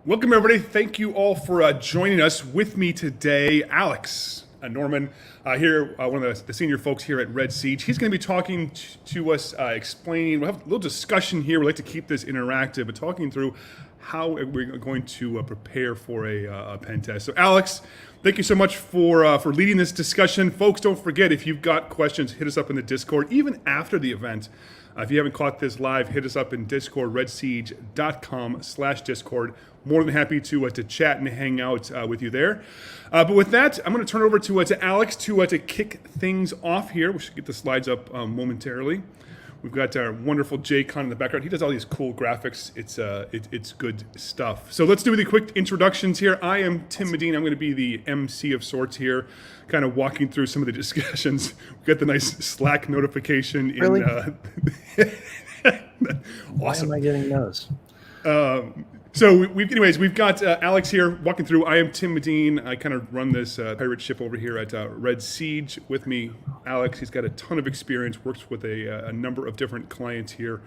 Welcome, everybody. Thank you all for joining us. With me today, Alex Norman, here, one of the senior folks here at Red Siege. He's going to be talking to us, explaining. We'll have a little discussion here. We like to keep this interactive, but talking through how we're going to prepare for a pen test. So, Alex, thank you so much for leading this discussion. Folks, don't forget, if you've got questions, hit us up in the Discord, even after the event. If you haven't caught this live, hit us up in Discord, redsiege.com/Discord. More than happy to chat and hang out with you there. But with that, I'm going to turn it over to Alex to kick things off here. We should get the slides up momentarily. We've got our wonderful Jay Con in the background. He does all these cool graphics. It's good stuff. So let's do the quick introductions here. I am Tim Medin. I'm going to be the MC of sorts here, kind of walking through some of the discussions. We've got the nice Slack notification. Really? Awesome. Why am I getting those? So we've got Alex here walking through. I am Tim Medin. I kind of run this pirate ship over here at Red Siege. With me, Alex. He's got a ton of experience, works with a number of different clients here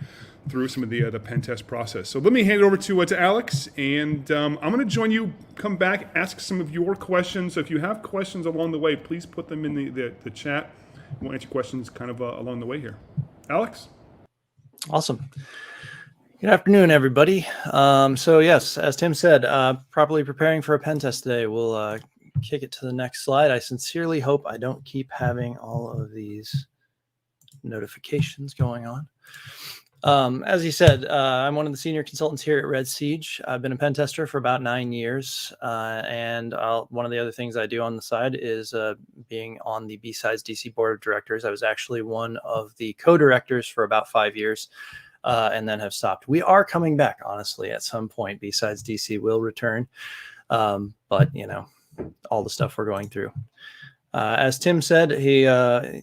through some of the pen test process. So let me hand it over to Alex, and I'm going to join you, come back, ask some of your questions. So if you have questions along the way, please put them in the chat. We'll answer questions kind of along the way here. Alex? Awesome. Good afternoon, everybody. So yes, as Tim said, properly preparing for a pen test today. We'll kick it to the next slide. I sincerely hope I don't keep having all of these notifications going on. As he said, I'm one of the senior consultants here at Red Siege. I've been a pen tester for about 9 years, and one of the other things I do on the side is being on the B-Sides DC Board of Directors. I was actually one of the co-directors for about 5 years. And then have stopped. We are coming back, honestly, at some point. Besides DC will return, but you know, all the stuff we're going through. As Tim said, he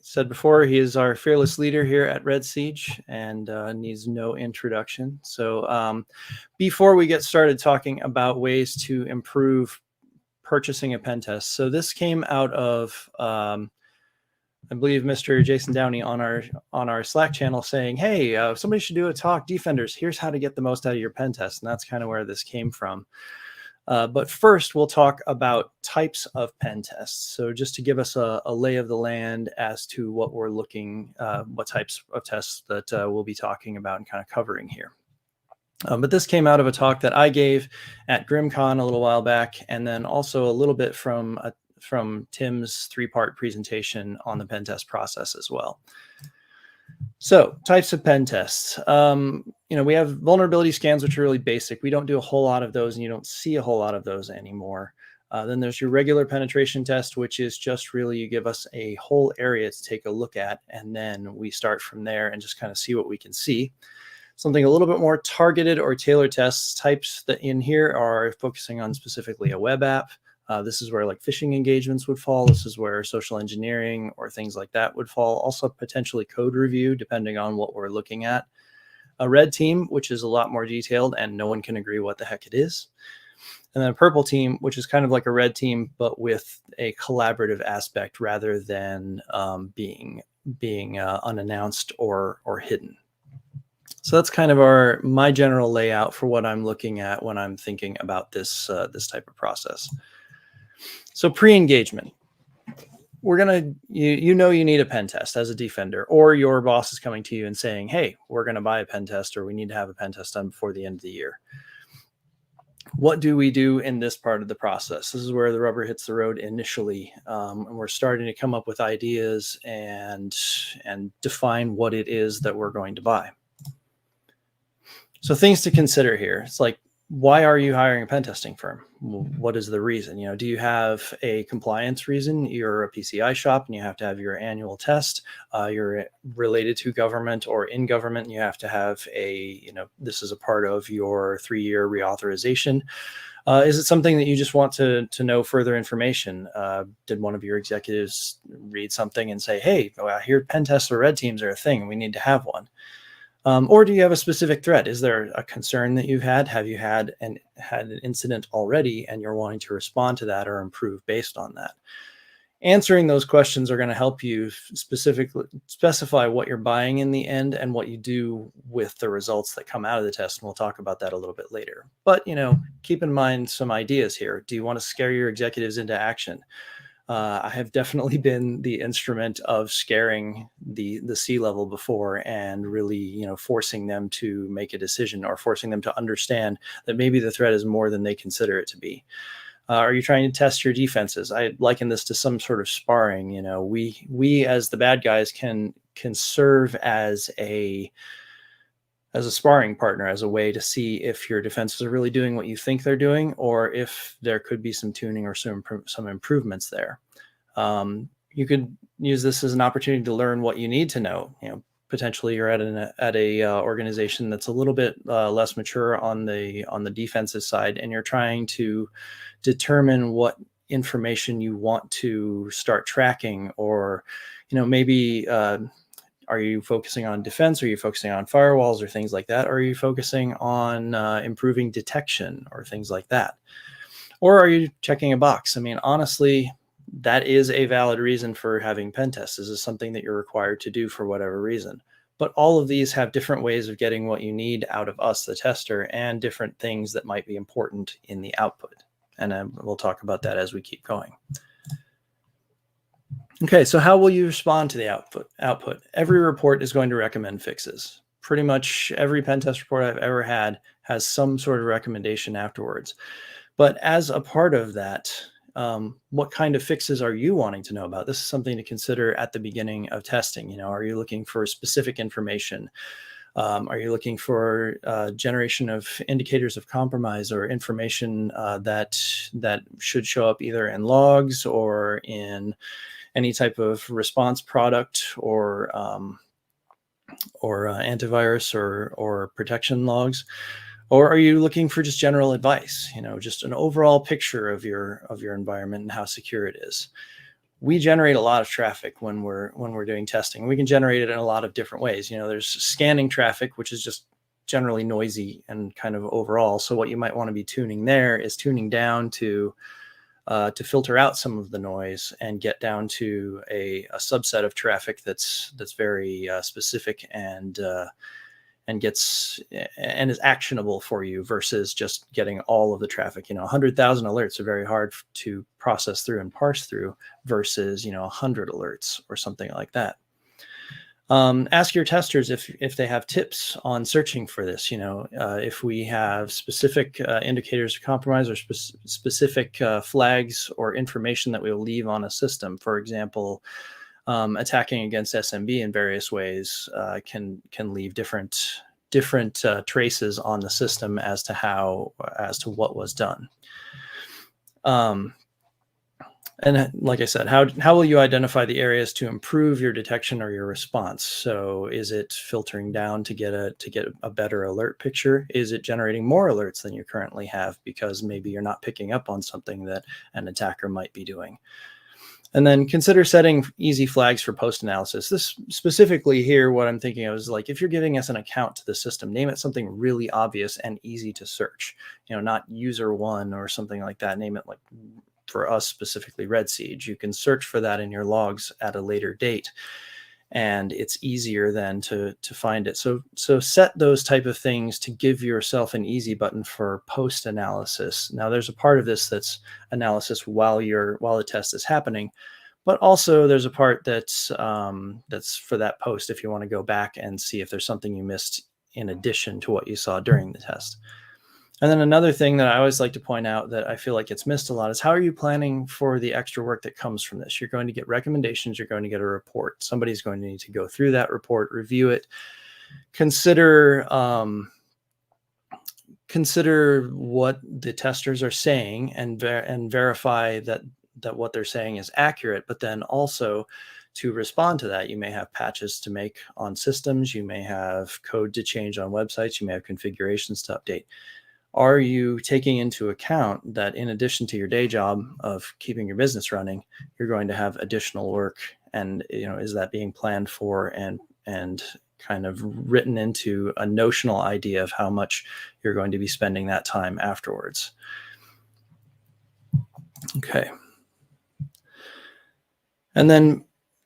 said before, he is our fearless leader here at Red Siege and needs no introduction. So before we get started talking about ways to improve purchasing a pen test, so this came out of I believe Mr. Jason Downey on our Slack channel saying, hey, somebody should do a talk, Defenders, here's how to get the most out of your pen test. And that's kind of where this came from. But first, we'll talk about types of pen tests. So just to give us a lay of the land as to what we're looking, what types of tests that we'll be talking about and kind of covering here. But this came out of a talk that I gave at GrimCon a little while back, and then also a little bit from Tim's 3-part presentation on the pen test process as well. So types of pen tests. We have vulnerability scans, which are really basic. We don't do a whole lot of those, and you don't see a whole lot of those anymore. Then there's your regular penetration test, which is just really you give us a whole area to take a look at, and then we start from there and just kind of see what we can see. Something a little bit more targeted or tailored tests types that in here are focusing on specifically a web app. This is where like phishing engagements would fall. This is where social engineering or things like that would fall. Also potentially code review, depending on what we're looking at. A red team, which is a lot more detailed and no one can agree what the heck it is. And then a purple team, which is kind of like a red team, but with a collaborative aspect rather than being unannounced or hidden. So that's kind of my general layout for what I'm looking at when I'm thinking about this type of process. So pre-engagement, we're going to, you need a pen test as a defender, or your boss is coming to you and saying, hey, we're going to buy a pen test, or we need to have a pen test done before the end of the year. What do we do in this part of the process? This is where the rubber hits the road initially. And we're starting to come up with ideas and define what it is that we're going to buy. So things to consider here. It's like, why are you hiring a pen testing firm? What is the reason? Do you have a compliance reason? You're a PCI shop and you have to have your annual test. You're related to government or in government, and you have to have this is a part of your 3-year reauthorization. Is it something that you just want to know further information? Did one of your executives read something and say, hey, I hear pen tests or red teams are a thing, and we need to have one? Or do you have a specific threat? Is there a concern that you've had? Have you had an incident already and you're wanting to respond to that or improve based on that? answering those questions are going to help you specifically specify what you're buying in the end and what you do with the results that come out of the test. And we'll talk about that a little bit later. But, keep in mind some ideas here. Do you want to scare your executives into action? I have definitely been the instrument of scaring the C-level before and really, forcing them to make a decision or forcing them to understand that maybe the threat is more than they consider it to be. Are you trying to test your defenses? I liken this to some sort of sparring. We as the bad guys can serve as a sparring partner, as a way to see if your defenses are really doing what you think they're doing, or if there could be some tuning or some improvements there. You could use this as an opportunity to learn what you need to know. Potentially you're at a organization that's a little bit less mature on the defensive side, and you're trying to determine what information you want to start tracking, or maybe are you focusing on defense? Are you focusing on firewalls or things like that? Or are you focusing on improving detection or things like that? Or are you checking a box? I mean, honestly, that is a valid reason for having pen tests. This is something that you're required to do for whatever reason. But all of these have different ways of getting what you need out of us, the tester, and different things that might be important in the output. And we'll talk about that as we keep going. Okay, so how will you respond to the output? Every report is going to recommend fixes. Pretty much every pen test report I've ever had has some sort of recommendation afterwards. But as a part of that, what kind of fixes are you wanting to know about? This is something to consider at the beginning of testing. Are you looking for specific information? Are you looking for generation of indicators of compromise or information that should show up either in logs or in any type of response product or antivirus or protection logs? Or are you looking for just general advice, just an overall picture of your environment and how secure it is? We generate a lot of traffic when we're doing testing. We can generate it in a lot of different ways. There's scanning traffic, which is just generally noisy and kind of overall. So what you might want to be tuning there is tuning down to filter out some of the noise and get down to a subset of traffic that's very specific and is actionable for you, versus just getting all of the traffic. 100,000 alerts are very hard to process through and parse through versus 100 alerts or something like that. Ask your testers if they have tips on searching for this. If we have specific indicators of compromise or specific flags or information that we will leave on a system. For example, attacking against SMB in various ways can leave different traces on the system as to what was done. And like I said, how will you identify the areas to improve your detection or your response? So is it filtering down to get a better alert picture? Is it generating more alerts than you currently have because maybe you're not picking up on something that an attacker might be doing? And then consider setting easy flags for post-analysis. This specifically here, what I'm thinking of is like, if you're giving us an account to the system, name it something really obvious and easy to search, not user one or something like that. Name it, like, for us specifically, Red Siege. You can search for that in your logs at a later date, and it's easier then to find it. So set those type of things to give yourself an easy button for post analysis. Now there's a part of this that's analysis while the test is happening, but also there's a part that's for that post if you want to go back and see if there's something you missed in addition to what you saw during the test. And then another thing that I always like to point out that I feel like gets missed a lot is, how are you planning for the extra work that comes from this? You're going to get recommendations. You're going to get a report. Somebody's going to need to go through that report, review it, consider what the testers are saying, and verify that what they're saying is accurate. But then also, to respond to that, you may have patches to make on systems. You may have code to change on websites. You may have configurations to update. Are you taking into account that in addition to your day job of keeping your business running, you're going to have additional work? And, is that being planned for and kind of written into a notional idea of how much you're going to be spending that time afterwards? Okay. And then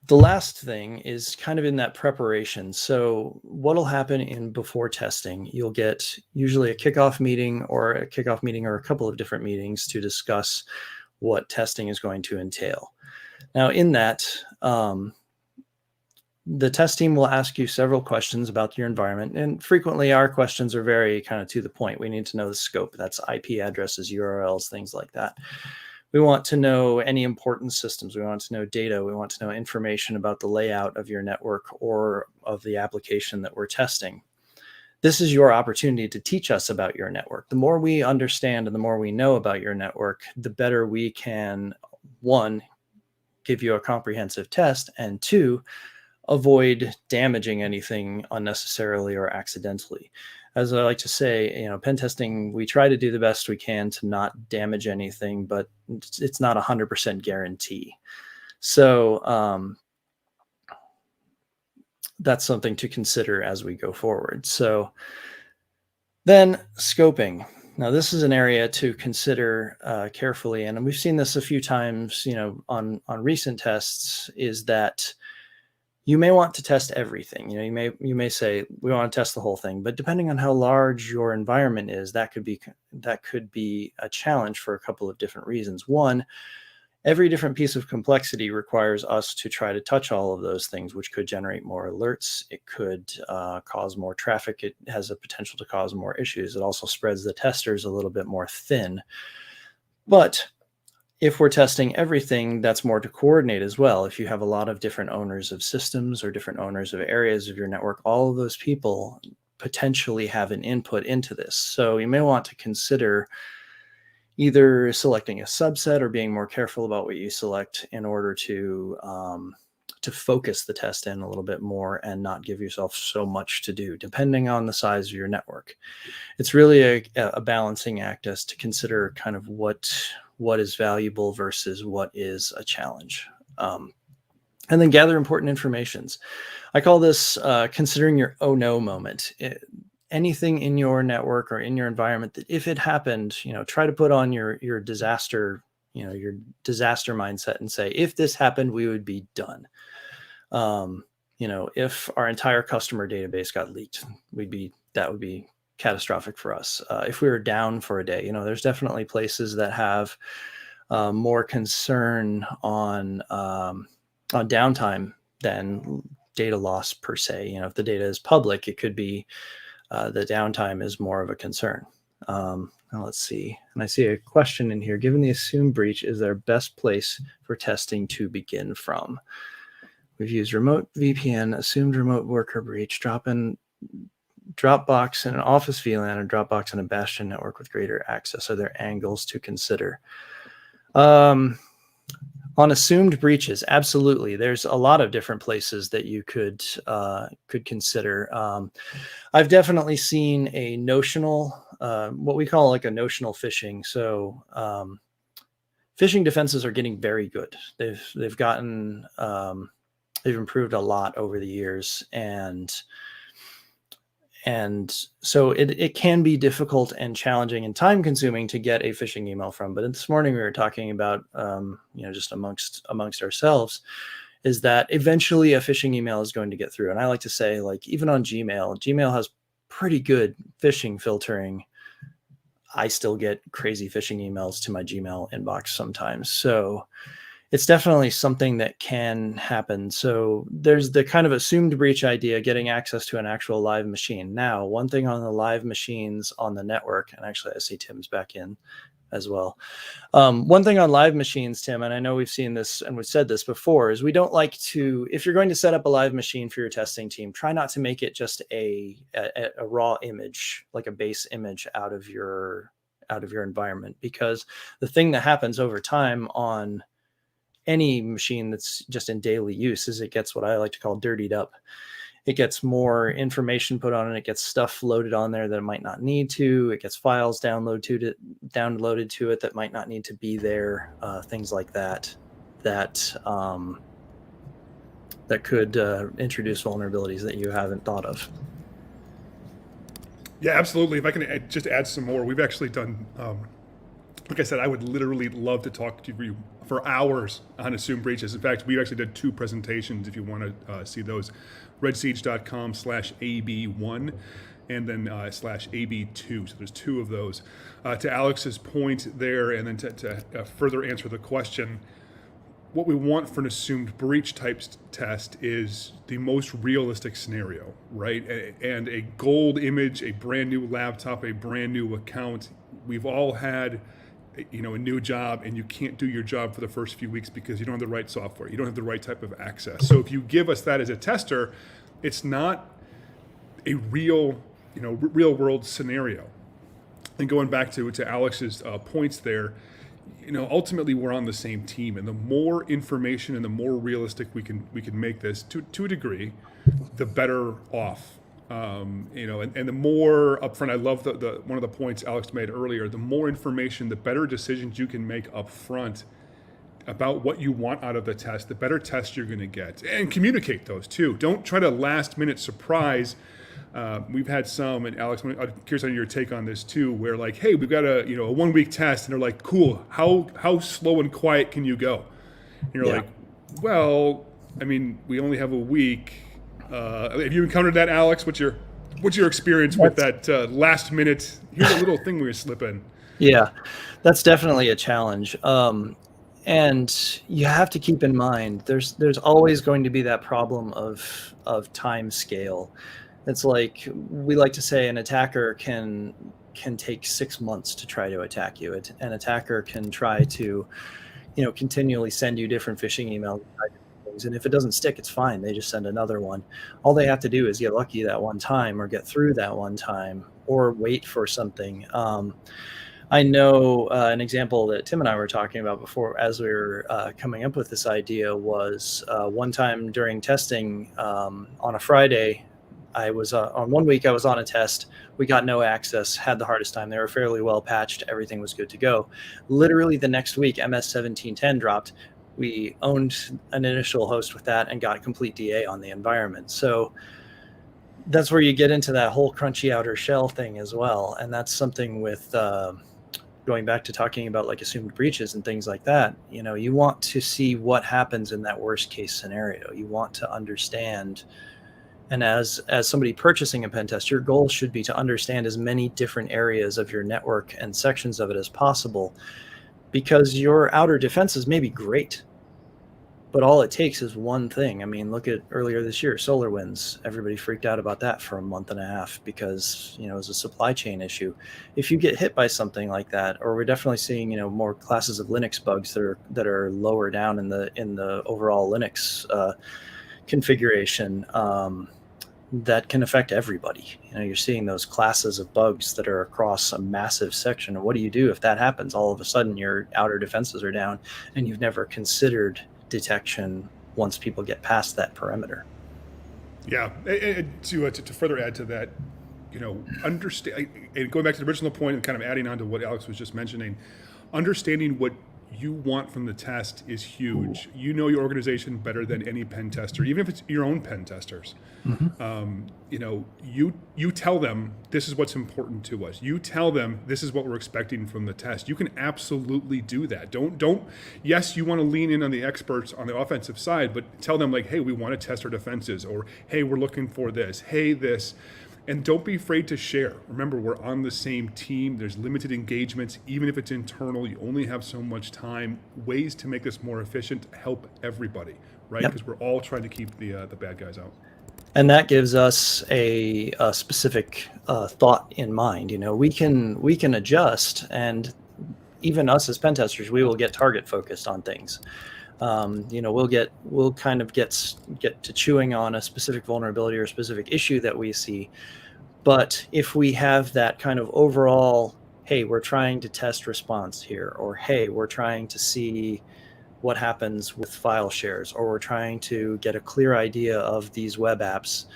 the last thing is kind of in that preparation. So what'll happen in before testing, you'll get usually a kickoff meeting or a couple of different meetings to discuss what testing is going to entail. Now in that, the test team will ask you several questions about your environment, and frequently our questions are very kind of to the point. We need to know the scope. That's IP addresses, URLs, things like that. We want to know any important systems. We want to know data. We want to know information about the layout of your network or of the application that we're testing. This is your opportunity to teach us about your network. The more we understand and the more we know about your network, the better we can, one, give you a comprehensive test, and two, avoid damaging anything unnecessarily or accidentally. As I like to say, pen testing, we try to do the best we can to not damage anything, but it's not 100% guarantee. So that's something to consider as we go forward. So then scoping. Now, this is an area to consider carefully, and we've seen this a few times, on recent tests, is that you may want to test everything. You may say we want to test the whole thing, but depending on how large your environment is, that could be a challenge for a couple of different reasons. One, every different piece of complexity requires us to try to touch all of those things, which could generate more alerts. It could cause more traffic. It has a potential to cause more issues. It also spreads the testers a little bit more thin. But if we're testing everything, that's more to coordinate as well. If you have a lot of different owners of systems or different owners of areas of your network, all of those people potentially have an input into this. So you may want to consider either selecting a subset or being more careful about what you select in order to focus the test in a little bit more and not give yourself so much to do, depending on the size of your network. It's really a balancing act as to consider kind of what is valuable versus what is a challenge. And then gather important informations. I call this considering your oh no moment. Anything in your network or in your environment that if it happened, try to put on your disaster, your disaster mindset and say, if this happened, we would be done. If our entire customer database got leaked, that would be catastrophic for us. If we were down for a day, there's definitely places that have more concern on downtime than data loss per se. If the data is public, it could be the downtime is more of a concern. Now let's see. And I see a question in here. Given the assumed breach, is there best place for testing to begin from? We've used remote VPN, assumed remote worker breach, Dropbox and an Office VLAN, and Dropbox and a Bastion network with greater access. Are there angles to consider? On assumed breaches, absolutely. There's a lot of different places that you could consider. I've definitely seen a notional, what we call like a notional phishing. So phishing defenses are getting very good. They've gotten they've improved a lot over the years, and so it can be difficult and challenging and time consuming to get a phishing email from. But this morning we were talking about, just amongst ourselves, is that eventually a phishing email is going to get through. And I like to say, like, even on Gmail has pretty good phishing filtering. I still get crazy phishing emails to my Gmail inbox sometimes. So it's definitely something that can happen. So there's the kind of assumed breach idea, getting access to an actual live machine. Now, one thing on the live machines on the network, and actually I see Tim's back in as well. One thing on live machines, Tim, and I know we've seen this and we've said this before, is we don't like to, if you're going to set up a live machine for your testing team, try not to make it just a raw image, like a base image out of your environment, because the thing that happens over time on any machine that's just in daily use is it gets what I like to call dirtied up. It gets more information put on it. It gets stuff loaded on there that it might not need to. It gets files downloaded to it that might not need to be there. Things like that could introduce vulnerabilities that you haven't thought of. Yeah, absolutely. If I can just add some more, we've actually done like I said, I would literally love to talk to you for hours on assumed breaches. In fact, we actually did 2 presentations if you want to see those. redsiege.com/AB1 and then /AB2. So there's 2 of those. To Alex's point there, and then to further answer the question, what we want for an assumed breach type test is the most realistic scenario, right? And a gold image, a brand new laptop, a brand new account. We've all had a new job, and you can't do your job for the first few weeks because you don't have the right software, you don't have the right type of access. So if you give us that as a tester, it's not a real world scenario. And going back to Alex's points there, ultimately we're on the same team, and the more information and the more realistic we can make this to a degree, the better off. And the more upfront, I love the one of the points Alex made earlier, the more information, the better decisions you can make upfront about what you want out of the test, the better test you're going to get. And communicate those too. Don't try to last minute surprise. We've had some, and Alex, I'm curious on your take on this too, where like, hey, we've got a 1 week test, and they're like, cool, how slow and quiet can you go? And you're like, well, I mean, we only have a week. Have you encountered that, Alex? What's your experience with that last minute? Here's a little thing we slip in. Yeah, that's definitely a challenge. And you have to keep in mind, there's always going to be that problem of time scale. It's like, we like to say an attacker can take 6 months to try to attack you. An attacker can try to, continually send you different phishing emails. And if it doesn't stick, it's fine. They just send another one. All they have to do is get lucky that one time, or get through that one time, or wait for something. I know an example that Tim and I were talking about before, as we were coming up with this idea, was one time during testing on a Friday. I was on 1 week, I was on a test. We got no access, had the hardest time. They were fairly well patched. Everything was good to go. Literally the next week, MS 1710 dropped. We owned an initial host with that and got complete DA on the environment. So that's where you get into that whole crunchy outer shell thing as well. And that's something with going back to talking about like assumed breaches and things like that. You want to see what happens in that worst case scenario. You want to understand. And as somebody purchasing a pen test, your goal should be to understand as many different areas of your network and sections of it as possible, because your outer defenses may be great, but all it takes is one thing. I mean, look at earlier this year, SolarWinds. Everybody freaked out about that for a month and a half because, it was a supply chain issue. If you get hit by something like that, or we're definitely seeing, more classes of Linux bugs that are lower down in the overall Linux configuration, that can affect everybody. You're seeing those classes of bugs that are across a massive section. And what do you do if that happens? All of a sudden your outer defenses are down, and you've never considered detection once people get past that perimeter. Yeah, and to further add to that, understand, and going back to the original point and kind of adding on to what Alex was just mentioning, understanding what you want from the test is huge. You know your organization better than any pen tester, even if it's your own pen testers. Mm-hmm. You tell them this is what's important to us. You tell them this is what we're expecting from the test. You can absolutely do that. Don't. Yes, you want to lean in on the experts on the offensive side, but tell them like, hey, we want to test our defenses, or hey, we're looking for this. Hey, this. And don't be afraid to share. Remember, we're on the same team. There's limited engagements. Even if it's internal, you only have so much time. Ways to make this more efficient help everybody, right? Because we're all trying to keep the bad guys out. And that gives us a specific thought in mind. We can adjust, and even us as pen testers, we will get target focused on things. We'll kind of get to chewing on a specific vulnerability or a specific issue that we see. But if we have that kind of overall, hey, we're trying to test response here, or hey, we're trying to see what happens with file shares, or we're trying to get a clear idea of these web apps,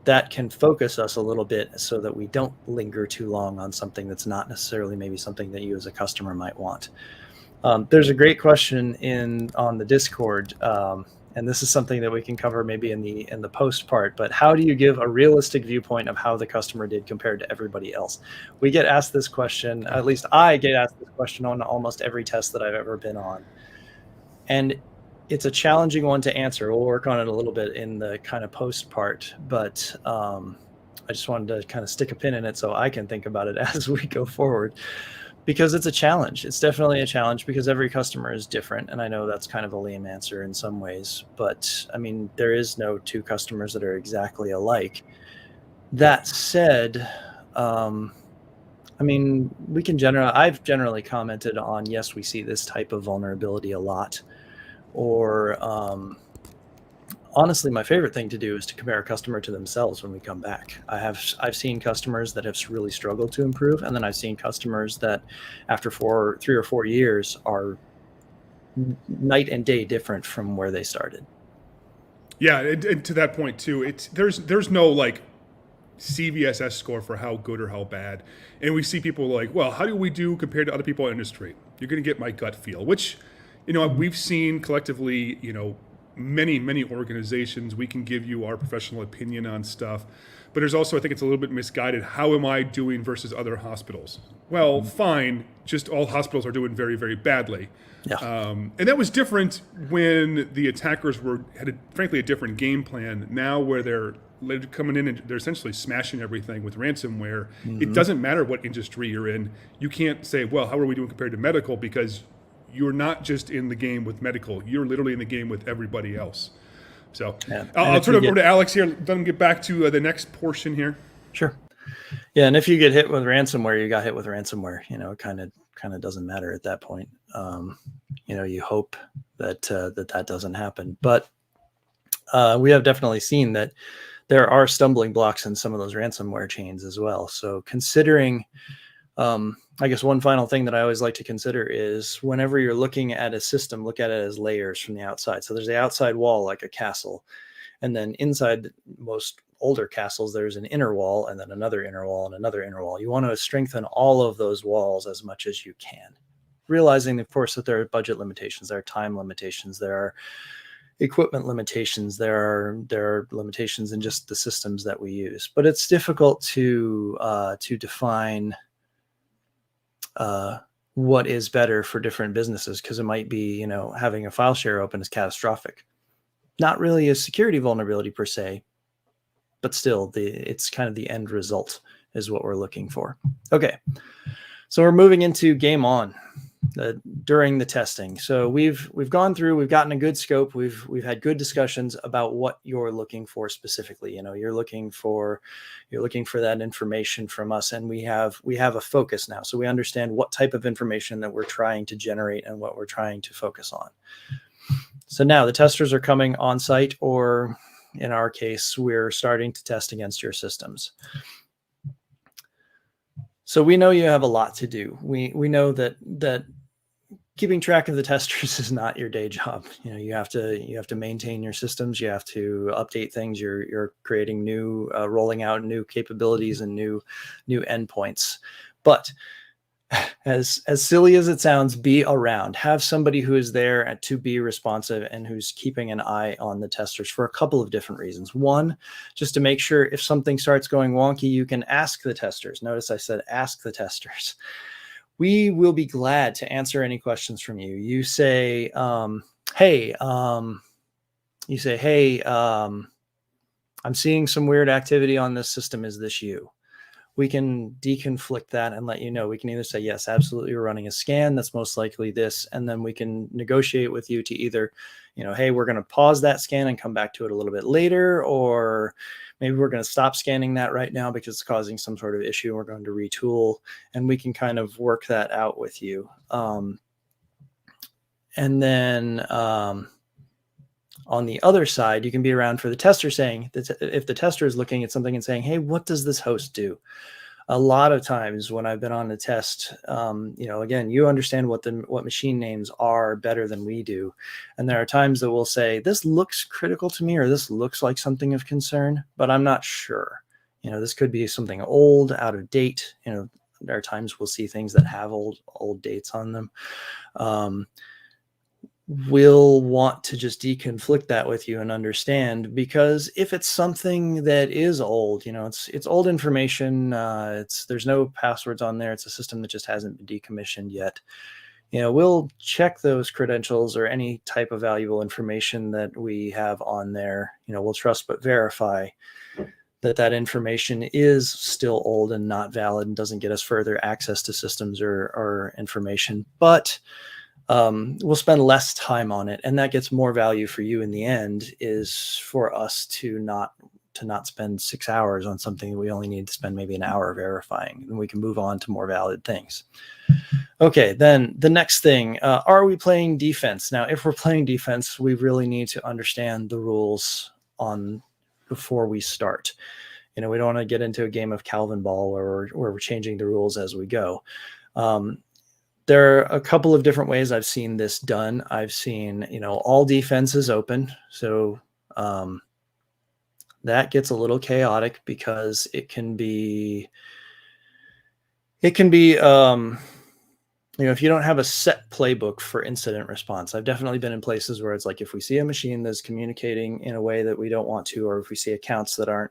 that can focus us a little bit so that we don't linger too long on something that's not necessarily maybe something that you as a customer might want. There's a great question on the Discord, and this is something that we can cover maybe in the post part, but how do you give a realistic viewpoint of how the customer did compared to everybody else? We get asked this question, at least I get asked this question on almost every test that I've ever been on. And it's a challenging one to answer. We'll work on it a little bit in the kind of post part, but I just wanted to kind of stick a pin in it so I can think about it as we go forward, because it's a challenge. It's definitely a challenge because every customer is different. And I know that's kind of a lame answer in some ways, but I mean, there is no two customers that are exactly alike. That said, I mean, I've generally commented on, yes, we see this type of vulnerability a lot. Or honestly, my favorite thing to do is to compare a customer to themselves when we come back. I've seen customers that have really struggled to improve, and then I've seen customers that after 3 or 4 years are night and day different from where they started. Yeah, and to that point too, there's no like CVSS score for how good or how bad. And we see people like, well, how do we do compared to other people in the industry? You're going to get my gut feel, which, we've seen collectively, many organizations. We can give you our professional opinion on stuff. But there's also, I think it's a little bit misguided. How am I doing versus other hospitals? Well, fine. Just all hospitals are doing very, very badly. Yeah. And that was different when the attackers had frankly a different game plan. Now where they're coming in and they're essentially smashing everything with ransomware. It doesn't matter what industry you're in. You can't say, well, how are we doing compared to medical? Because you're not just in the game with medical. You're literally in the game with everybody else. So yeah. I'll turn it over to Alex here. Let him get back to the next portion here. Sure. Yeah, and if you get hit with ransomware, you got hit with ransomware. It kind of doesn't matter at that point. You hope that that doesn't happen. But we have definitely seen that there are stumbling blocks in some of those ransomware chains as well. So considering, I guess one final thing that I always like to consider is whenever you're looking at a system, look at it as layers from the outside. So there's the outside wall, like a castle. And then inside most older castles, there's an inner wall and then another inner wall and another inner wall. You want to strengthen all of those walls as much as you can, realizing, of course, that there are budget limitations, there are time limitations, there are equipment limitations, there are limitations in just the systems that we use. But it's difficult to define what is better for different businesses, because it might be, having a file share open is catastrophic. Not really a security vulnerability per se, but still it's kind of the end result is what we're looking for. Okay, so we're moving into game on during the testing. So we've gone through, we've gotten a good scope. We've had good discussions about what you're looking for specifically. You're looking for that information from us, and we have a focus now. So we understand what type of information that we're trying to generate and what we're trying to focus on. So now the testers are coming on site, or in our case, we're starting to test against your systems. So we know you have a lot to do. We know that keeping track of the testers is not your day job. You have to maintain your systems. You have to update things. You're creating new, rolling out new capabilities and new endpoints. But as silly as it sounds, be around. Have somebody who is there to be responsive and who's keeping an eye on the testers for a couple of different reasons. One, just to make sure if something starts going wonky, you can ask the testers. Notice I said ask the testers. We will be glad to answer any questions from you. You say, hey, I'm seeing some weird activity on this system. Is this you? We can deconflict that and let you know. We can either say, yes, absolutely, we're running a scan. That's most likely this. And then we can negotiate with you to either, hey, we're going to pause that scan and come back to it a little bit later, or maybe we're going to stop scanning that right now because it's causing some sort of issue. We're going to retool, and we can kind of work that out with you. And then on the other side, you can be around for the tester, saying that if the tester is looking at something and saying, hey, what does this host do? A lot of times when I've been on the test, again, you understand what machine names are better than we do. And there are times that we'll say, this looks critical to me, or this looks like something of concern, but I'm not sure. This could be something old, out of date. There are times we'll see things that have old dates on them. will want to just deconflict that with you and understand, because if it's something that is old, it's old information, there's no passwords on there, it's a system that just hasn't been decommissioned yet, we'll check those credentials or any type of valuable information that we have on there. We'll trust but verify that information is still old and not valid and doesn't get us further access to systems or information. But we'll spend less time on it, and that gets more value for you in the end, is for us to not spend 6 hours on something that we only need to spend maybe an hour verifying, and we can move on to more valid things. Okay, then the next thing, are we playing defense? Now, if we're playing defense, we really need to understand the rules before we start. We don't want to get into a game of Calvin ball where we're changing the rules as we go. There are a couple of different ways I've seen this done. I've seen, all defense is open. So that gets a little chaotic because it can be, if you don't have a set playbook for incident response. I've definitely been in places where it's like, if we see a machine that's communicating in a way that we don't want to, or if we see accounts that are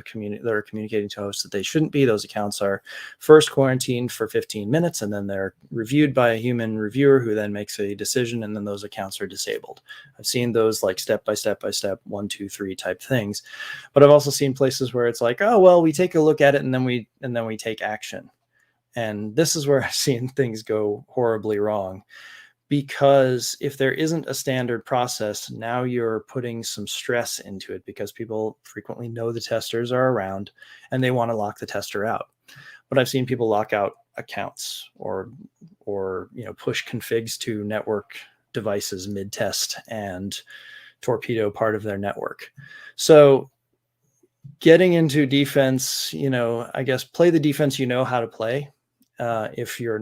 communicating to hosts that they shouldn't be, those accounts are first quarantined for 15 minutes, and then they're reviewed by a human reviewer who then makes a decision, and then those accounts are disabled. I've seen those like step by step, 1, 2, 3 type things. But I've also seen places where it's like, oh, well, we take a look at it and then we take action. And this is where I've seen things go horribly wrong, because if there isn't a standard process, now you're putting some stress into it, because people frequently know the testers are around and they want to lock the tester out. But I've seen people lock out accounts or push configs to network devices mid-test and torpedo part of their network. So getting into defense, I guess play the defense you know how to play. If you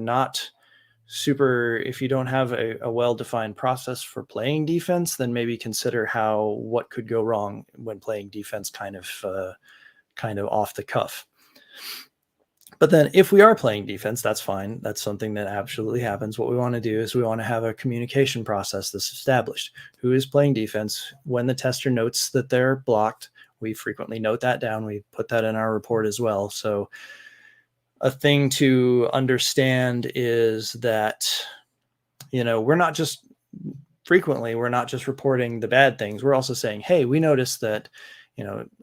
don't have a well-defined process for playing defense, then maybe consider what could go wrong when playing defense kind of off the cuff. But then if we are playing defense, that's fine. That's something that absolutely happens. What we want to do is we want to have a communication process that's established. Who is playing defense? When the tester notes that they're blocked, we frequently note that down. We put that in our report as well. So a thing to understand is that, we're not just reporting the bad things. We're also saying, hey, we noticed that,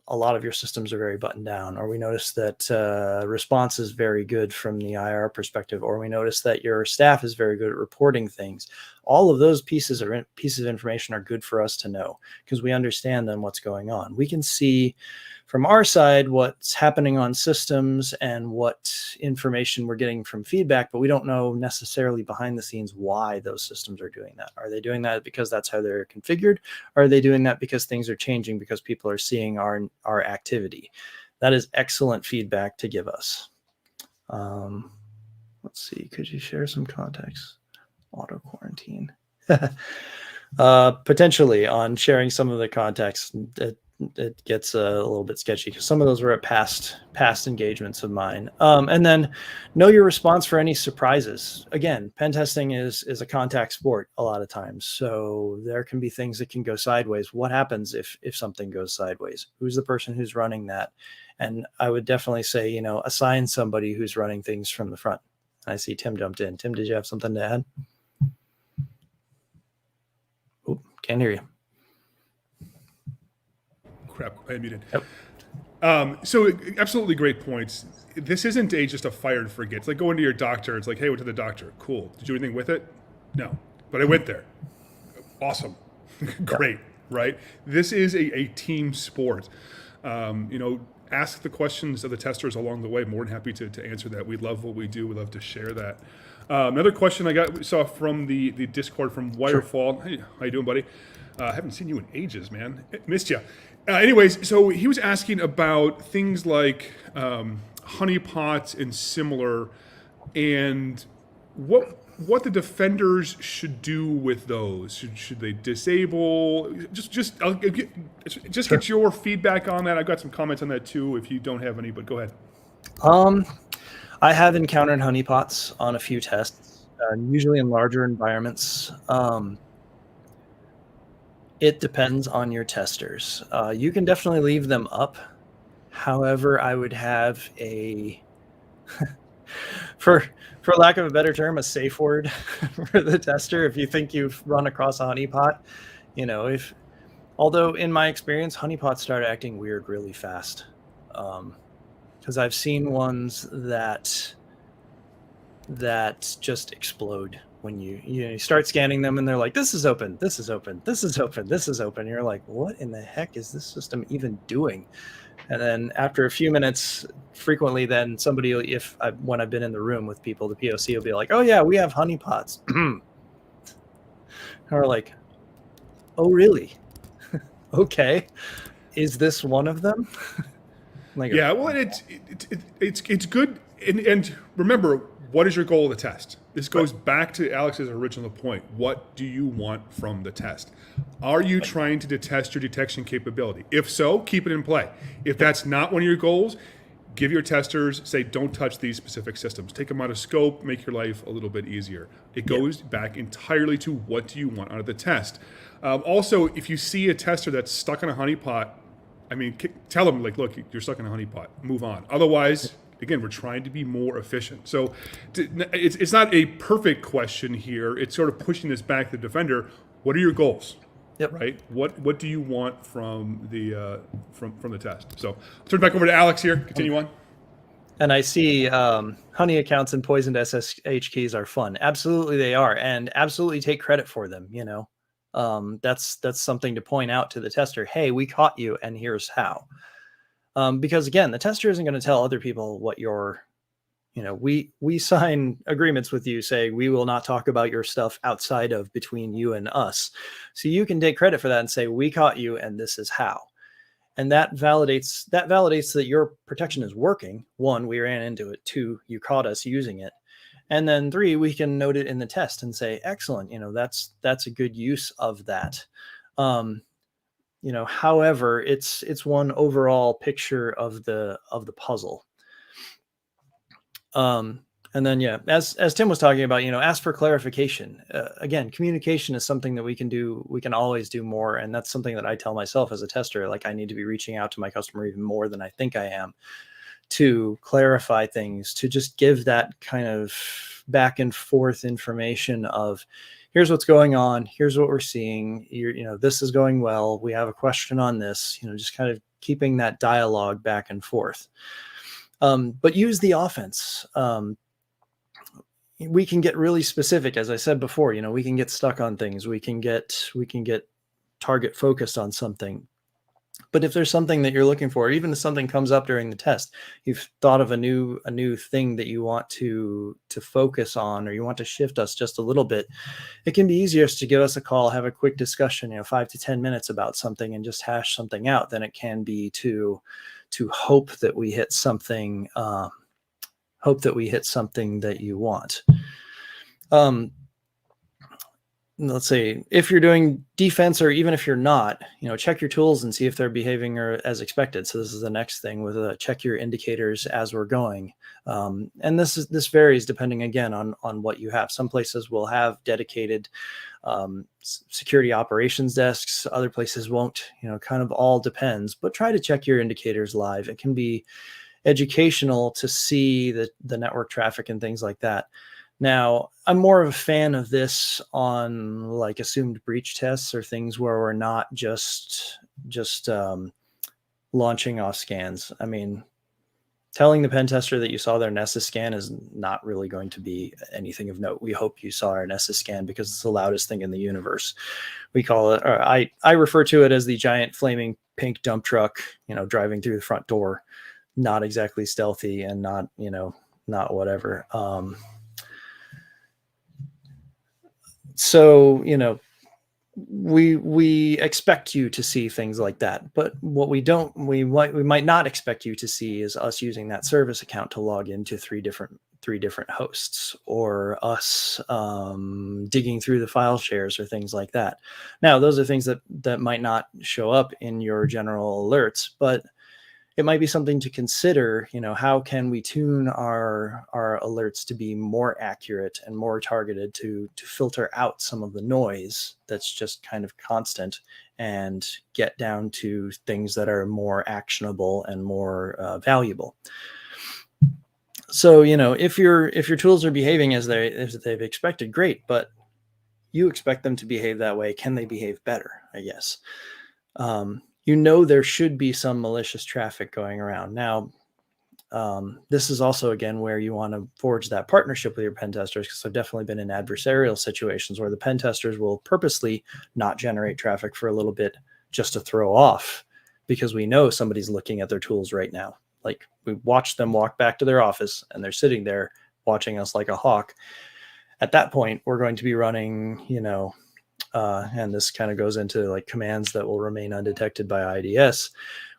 a lot of your systems are very buttoned down, or we noticed that response is very good from the IR perspective, or we noticed that your staff is very good at reporting things. All of those pieces of information are good for us to know, because we understand then what's going on. We can see from our side what's happening on systems and what information we're getting from feedback, but we don't know necessarily behind the scenes why those systems are doing that. Are they doing that because that's how they're configured? Or are they doing that because things are changing, because people are seeing our activity? That is excellent feedback to give us. Let's see, could you share some context? Auto quarantine. Potentially on sharing some of the context. It gets a little bit sketchy, because some of those were at past engagements of mine. And then know your response for any surprises. Again, pen testing is a contact sport a lot of times. So there can be things that can go sideways. What happens if something goes sideways? Who's the person who's running that? And I would definitely say, assign somebody who's running things from the front. I see Tim jumped in. Tim, did you have something to add? Oh, can't hear you. Crap, I muted. Yep. So absolutely great points. This isn't just a fire and forget. It's like going to your doctor. It's like, hey, I went to the doctor. Cool. Did you do anything with it? No. But I went there. Awesome. Great, right? This is a team sport. Ask the questions of the testers along the way. More than happy to answer that. We love what we do. We love to share that. Another question we saw from the Discord from Wirefall. Sure. Hey, how you doing, buddy? I haven't seen you in ages, man. Missed you. Anyways, so he was asking about things like honeypots and similar, and what the defenders should do with those. Should they disable? Just get your feedback on that. I've got some comments on that too, if you don't have any, but go ahead. I have encountered honeypots on a few tests. usually in larger environments. It depends on your testers. You can definitely leave them up. However, I would have for lack of a better term, a safe word for the tester. If you think you've run across a honeypot, although in my experience, honeypots start acting weird really fast. Because I've seen ones that just explode when you start scanning them, and they're like, this is open, this is open, this is open, this is open. You're like, what in the heck is this system even doing? And then after a few minutes, frequently then somebody, when I've been in the room with people, the POC will be like, oh yeah, we have honeypots. Or like, oh really? Okay, is this one of them? Like, Yeah, well, it's good. And remember, what is your goal of the test? This goes back to Alex's original point. What do you want from the test? Are you trying to test your detection capability? If so, keep it in play. If that's not one of your goals, give your testers, say, don't touch these specific systems. Take them out of scope, make your life a little bit easier. It goes back entirely to what do you want out of the test. Also, if you see a tester that's stuck in a honeypot, I mean, tell them, like, look, you're stuck in a honeypot. Move on. Otherwise, again, we're trying to be more efficient. So it's not a perfect question here. It's sort of pushing this back to the defender. What are your goals? Yep. Right. What do you want from the from the test? So I'll turn it back over to Alex here. Continue on. And I see honey accounts and poisoned SSH keys are fun. Absolutely, they are, and absolutely take credit for them. That's something to point out to the tester. Hey, we caught you, and here's how. Because again, the tester isn't going to tell other people what we sign agreements with you, say we will not talk about your stuff outside of between you and us. So you can take credit for that and say, we caught you and this is how. And that validates that your protection is working. 1, we ran into it. 2, you caught us using it. And then 3, we can note it in the test and say, excellent, that's a good use of that. However, it's one overall picture of the puzzle. And then, as Tim was talking about, ask for clarification. Again, communication is something that we can do. We can always do more. And that's something that I tell myself as a tester, like I need to be reaching out to my customer even more than I think I am to clarify things, to just give that kind of back and forth information of, here's what's going on. Here's what we're seeing. This is going well. We have a question on this, just kind of keeping that dialogue back and forth. But use the offense. We can get really specific. As I said before, we can get stuck on things. We can get target focused on something. But if there's something that you're looking for, even if something comes up during the test, you've thought of a new thing that you want to focus on, or you want to shift us just a little bit, it can be easier to give us a call, have a quick discussion, 5 to 10 minutes about something and just hash something out than it can be to hope that we hit something, that you want. Let's say if you're doing defense, or even if you're not, check your tools and see if they're behaving as expected. So this is the next thing with check your indicators as we're going. And this varies depending again on what you have. Some places will have dedicated security operations desks. Other places won't, kind of all depends, but try to check your indicators live. It can be educational to see the network traffic and things like that. Now, I'm more of a fan of this on like assumed breach tests or things where we're not just launching off scans. I mean, telling the pen tester that you saw their Nessus scan is not really going to be anything of note. We hope you saw our Nessus scan because it's the loudest thing in the universe. We call it, or I refer to it as the giant flaming pink dump truck, driving through the front door. Not exactly stealthy and not whatever. So, we expect you to see things like that, but what we might not expect you to see is us using that service account to log into three different hosts, or us digging through the file shares or things like that. Now, those are things that might not show up in your general alerts, but it might be something to consider. How can we tune our alerts to be more accurate and more targeted to filter out some of the noise that's just kind of constant and get down to things that are more actionable and more valuable. So, if your tools are behaving as they've expected, great, but you expect them to behave that way. Can they behave better? I guess. There should be some malicious traffic going around. Now, this is also, again, where you want to forge that partnership with your pen testers, because I've definitely been in adversarial situations where the pen testers will purposely not generate traffic for a little bit just to throw off, because we know somebody's looking at their tools right now. Like, we watched them walk back to their office and they're sitting there watching us like a hawk. At that point, we're going to be running, and this kind of goes into like commands that will remain undetected by IDS.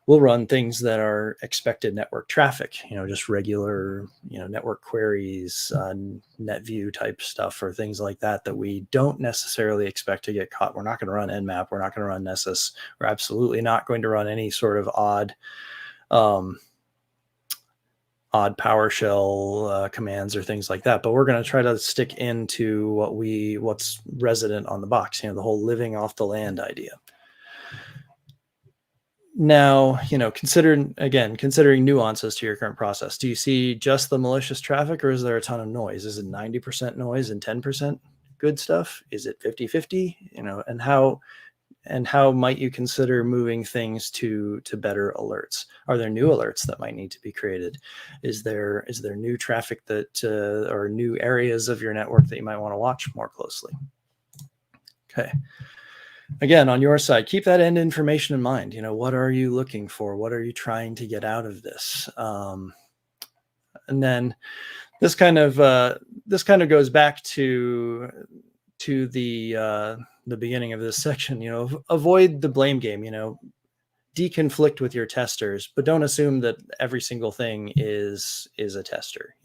We'll run things that are expected network traffic, just regular, network queries, NetView type stuff, or things like that we don't necessarily expect to get caught. We're not going to run Nmap. We're not going to run Nessus. We're absolutely not going to run any sort of odd PowerShell commands or things like that. But we're going to try to stick into what's resident on the box, the whole living off the land idea. Now, considering nuances to your current process, do you see just the malicious traffic, or is there a ton of noise? Is it 90% noise and 10% good stuff? Is it 50-50? And how might you consider moving things to better alerts? Are there new alerts that might need to be created? Is there new traffic or new areas of your network that you might want to watch more closely? Okay. Again, on your side, keep that end information in mind. What are you looking for? What are you trying to get out of this? And then this kind of goes back to the beginning of this section. Avoid the blame game. Deconflict with your testers, but don't assume that every single thing is a tester.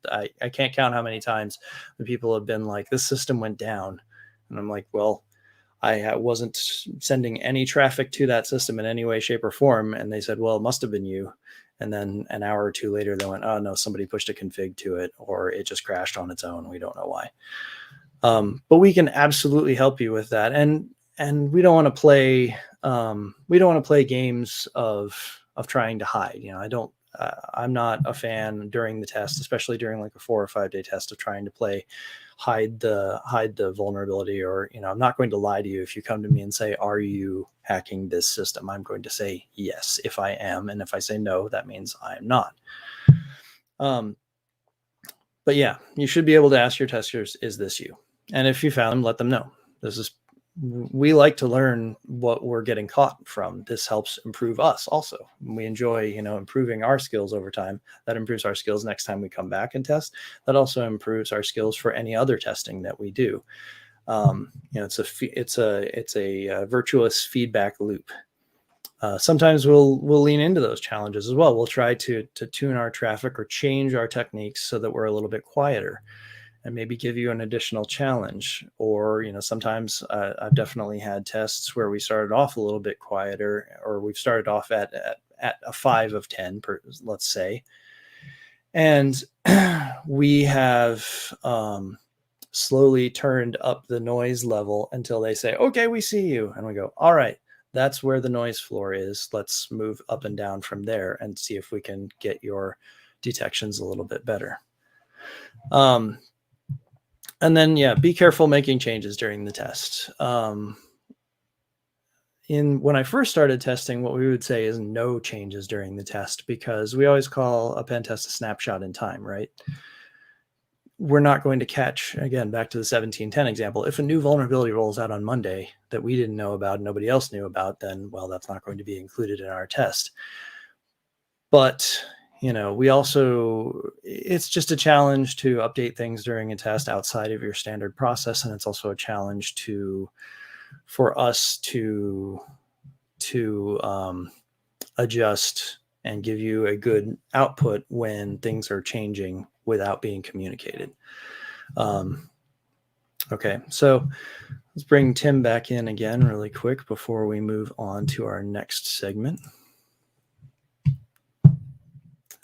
I can't count how many times the people have been like, this system went down, and I'm like, well, I wasn't sending any traffic to that system in any way, shape, or form. And they said, well, it must have been you. And then an hour or two later, they went, oh, no, somebody pushed a config to it, or it just crashed on its own. We don't know why. But we can absolutely help you with that. And we don't want to play games of trying to hide. I'm not a fan during the test, especially during like a 4 or 5 day test, of trying to hide the vulnerability, or, I'm not going to lie to you. If you come to me and say, are you hacking this system? I'm going to say yes, if I am. And if I say no, that means I'm not. But yeah, you should be able to ask your testers, is this you? And if you found them, let them know. We like to learn what we're getting caught from. This helps improve us also. We enjoy, improving our skills over time. That improves our skills next time we come back and test. That also improves our skills for any other testing that we do. It's a virtuous feedback loop. Sometimes we'll lean into those challenges as well. We'll try to tune our traffic or change our techniques so that we're a little bit quieter, and maybe give you an additional challenge. Or, sometimes I've definitely had tests where we started off a little bit quieter, or we've started off at a 5 of 10, let's say. And we have slowly turned up the noise level until they say, okay, we see you. And we go, all right, that's where the noise floor is. Let's move up and down from there and see if we can get your detections a little bit better. And then, be careful making changes during the test. When I first started testing, what we would say is no changes during the test, because we always call a pen test a snapshot in time, right? We're not going to catch, again, back to the 1710 example, if a new vulnerability rolls out on Monday that we didn't know about, nobody else knew about, then, well, that's not going to be included in our test. But it's just a challenge to update things during a test outside of your standard process. And it's also a challenge for us to adjust and give you a good output when things are changing without being communicated. Okay, so let's bring Tim back in again really quick before we move on to our next segment.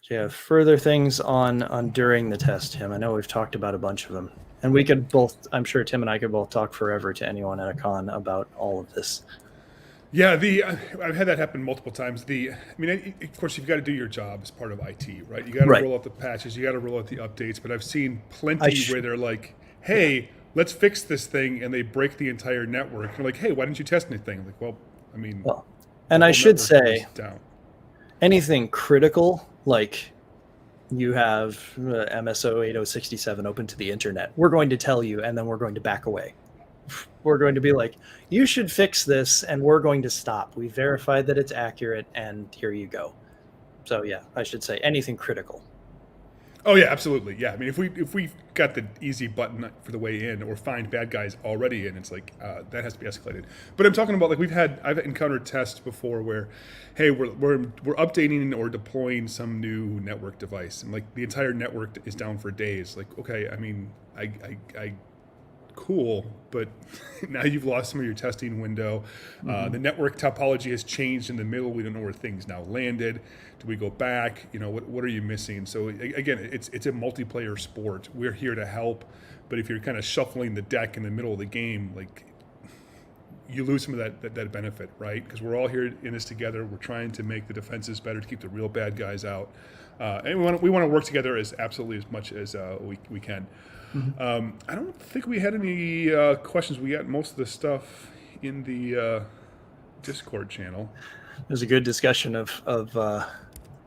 Do you have further things on during the test, Tim? I know we've talked about a bunch of them, and we could both, I'm sure Tim and I could both talk forever to anyone at a con about all of this. Yeah, I've had that happen multiple times. Of course, you've got to do your job as part of IT, right? You got to Right. roll out the patches, you got to roll out the updates. But I've seen plenty where they're like, "Hey, let's fix this thing," and they break the entire network. And they're like, "Hey, why didn't you test anything?" I'm like, well, I mean, Well, and I should say, down. anything critical, like you have MSO 8067 open to the internet, we're going to tell you, and then we're going to back away. We're going to be like, you should fix this, and we're going to stop. We verified that it's accurate, and here you go. So yeah, I should say anything critical. Oh yeah, absolutely. Yeah, I mean, if we got the easy button for the way in, or find bad guys already in, it's like that has to be escalated. But I'm talking about like I've encountered tests before where, hey, we're updating or deploying some new network device, and like the entire network is down for days. Like, okay, I mean, I cool, but now you've lost some of your testing window. The network topology has changed in the middle. We don't know where things now landed. Do we go back? What are you missing? So again, it's a multiplayer sport. We're here to help, but if you're kind of shuffling the deck in the middle of the game, like you lose some of that benefit, right? Because we're all here in this together. We're trying to make the defenses better to keep the real bad guys out, and we want to work together as absolutely as much as we can. I don't think we had any questions. We got most of the stuff in the Discord channel. There's a good discussion of a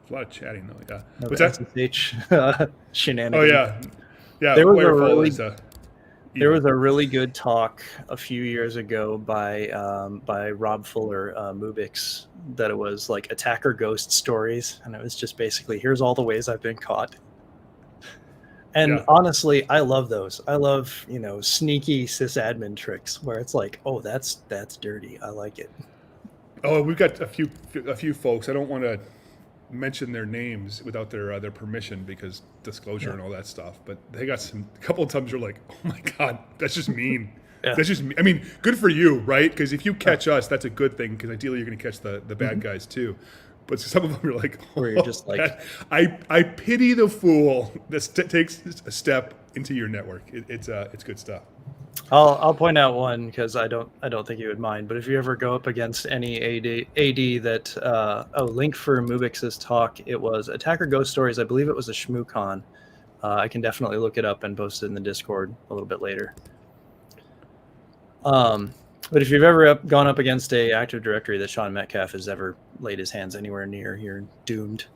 lot of chatting though. Yeah. What's that? SSH shenanigans. Oh yeah, yeah. There was There was a really good talk a few years ago by Rob Fuller, Mubix, that it was like attacker ghost stories, and it was just basically, here's all the ways I've been caught. And honestly, I love those. I love, sneaky sysadmin tricks where it's like, oh, that's dirty. I like it. Oh, we've got a few folks. I don't want to mention their names without their permission because disclosure and all that stuff. But they got a couple of times you're like, oh my god, that's just mean. That's just. I mean, good for you, right? Because if you catch us, that's a good thing. Because ideally, you're going to catch the bad guys too. But some of them are like, where you're just like, I pity the fool that takes a step into your network. It's good stuff. I'll point out one because I don't think you would mind. But if you ever go up against any AD that link for Mubix's talk, it was Attacker Ghost Stories. I believe it was a ShmooCon. I can definitely look it up and post it in the Discord a little bit later. But if you've ever gone up against a Active Directory that Sean Metcalf has ever laid his hands anywhere near, you're doomed.